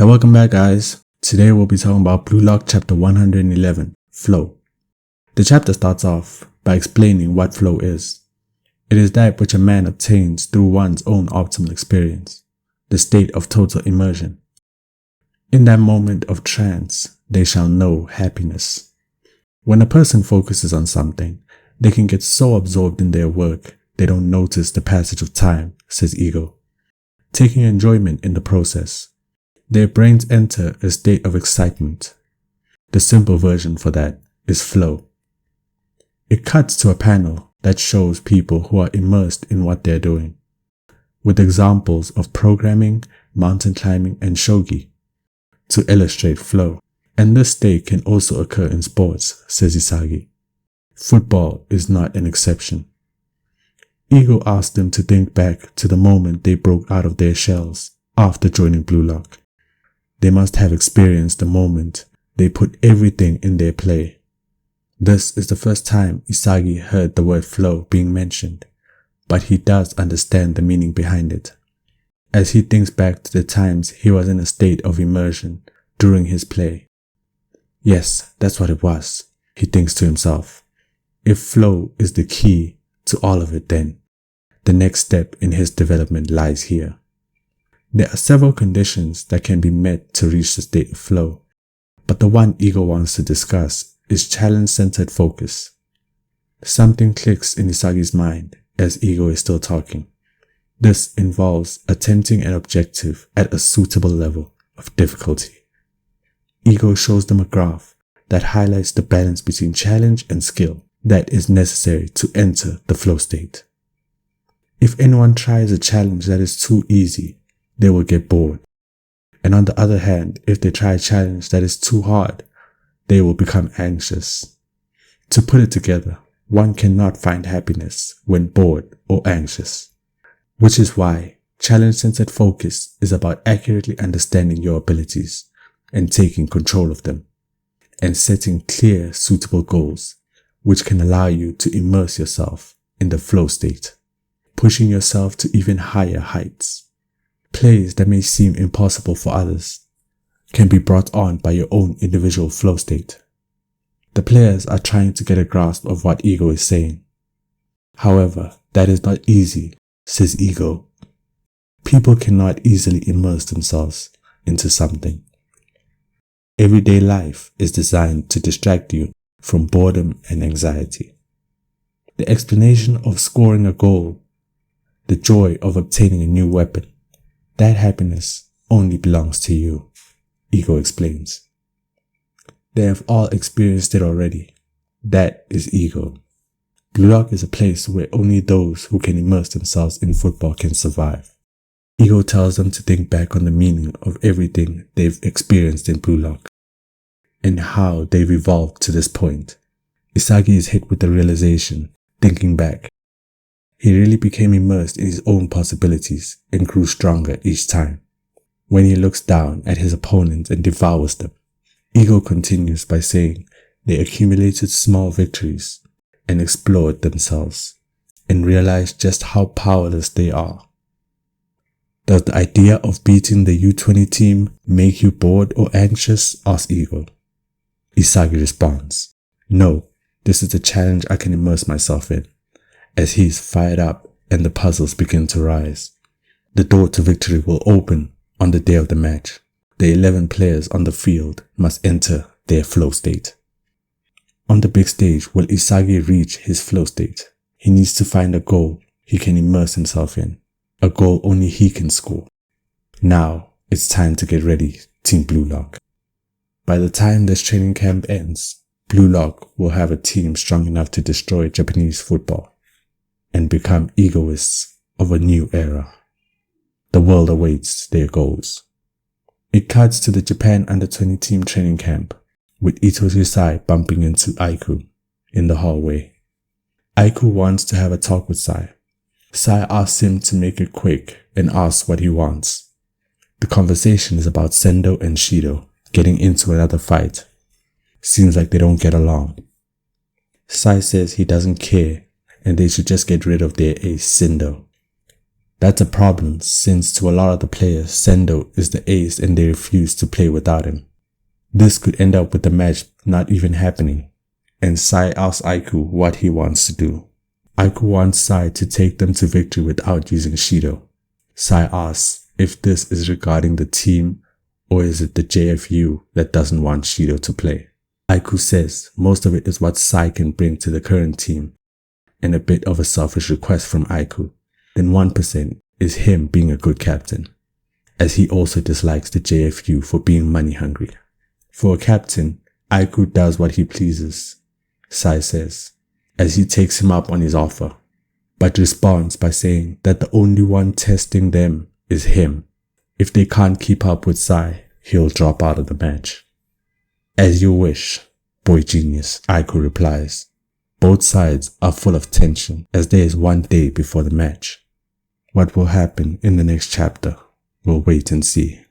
Hey, welcome back guys. Today we'll be talking about Blue Lock chapter 111, Flow. The chapter starts off by explaining what flow is. It is that which a man obtains through one's own optimal experience, the state of total immersion. In that moment of trance, they shall know happiness. When a person focuses on something, they can get so absorbed in their work they don't notice the passage of time, says Ego, taking enjoyment in the process. Their brains enter a state of excitement. The simple version for that is flow. It cuts to a panel that shows people who are immersed in what they're doing, with examples of programming, mountain climbing, and shogi to illustrate flow. And this state can also occur in sports, says Isagi. Football is not an exception. Ego asked them to think back to the moment they broke out of their shells after joining Blue Lock. They must have experienced the moment they put everything in their play. This is the first time Isagi heard the word flow being mentioned, but he does understand the meaning behind it. As he thinks back to the times he was in a state of immersion during his play. Yes, that's what it was, he thinks to himself. If flow is the key to all of it, then the next step in his development lies here. There are several conditions that can be met to reach the state of flow, but the one Ego wants to discuss is challenge-centered focus. Something clicks in Isagi's mind as Ego is still talking. This involves attempting an objective at a suitable level of difficulty. Ego shows them a graph that highlights the balance between challenge and skill that is necessary to enter the flow state. If anyone tries a challenge that is too easy, they will get bored. And on the other hand, if they try a challenge that is too hard, they will become anxious. To put it together, one cannot find happiness when bored or anxious. Which is why challenge-centered focus is about accurately understanding your abilities and taking control of them, and setting clear, suitable goals, which can allow you to immerse yourself in the flow state, pushing yourself to even higher heights. Plays that may seem impossible for others can be brought on by your own individual flow state. The players are trying to get a grasp of what Ego is saying. However, that is not easy, says Ego. People cannot easily immerse themselves into something. Everyday life is designed to distract you from boredom and anxiety. The explanation of scoring a goal, the joy of obtaining a new weapon, that happiness only belongs to you, Ego explains. They have all experienced it already. That is Ego. Blue Lock is a place where only those who can immerse themselves in football can survive. Ego tells them to think back on the meaning of everything they've experienced in Blue Lock and how they've evolved to this point. Isagi is hit with the realization, thinking back. He really became immersed in his own possibilities and grew stronger each time. When he looks down at his opponents and devours them, Ego continues by saying they accumulated small victories and explored themselves and realized just how powerless they are. Does the idea of beating the U20 team make you bored or anxious? Asks Ego. Isagi responds, no, this is a challenge I can immerse myself in. As he is fired up and the puzzles begin to rise. The door to victory will open on the day of the match. The 11 players on the field must enter their flow state. On the big stage, will Isagi reach his flow state? He needs to find a goal he can immerse himself in, a goal only he can score. Now it's time to get ready, Team Blue Lock. By the time this training camp ends, Blue Lock will have a team strong enough to destroy Japanese football and become egoists of a new era. The world awaits their goals. It cuts to the Japan Under-20 team training camp, with Itoshi Sai bumping into Aiku in the hallway. Aiku wants to have a talk with Sai. Sai asks him to make it quick and asks what he wants. The conversation is about Sendo and Shido getting into another fight. Seems like they don't get along. Sai says he doesn't care and they should just get rid of their ace Sendo. That's a problem since to a lot of the players, Sendo is the ace and they refuse to play without him. This could end up with the match not even happening, and Sai asks Aiku what he wants to do. Aiku wants Sai to take them to victory without using Shido. Sai asks if this is regarding the team or is it the JFU that doesn't want Shido to play. Aiku says most of it is what Sai can bring to the current team, and a bit of a selfish request from Aiku. Then 1% is him being a good captain, as he also dislikes the JFU for being money hungry. For a captain, Aiku does what he pleases, Sai says, as he takes him up on his offer, but responds by saying that the only one testing them is him. If they can't keep up with Sai, he'll drop out of the match. As you wish, boy genius, Aiku replies. Both sides are full of tension as there is one day before the match. What will happen in the next chapter? We'll wait and see.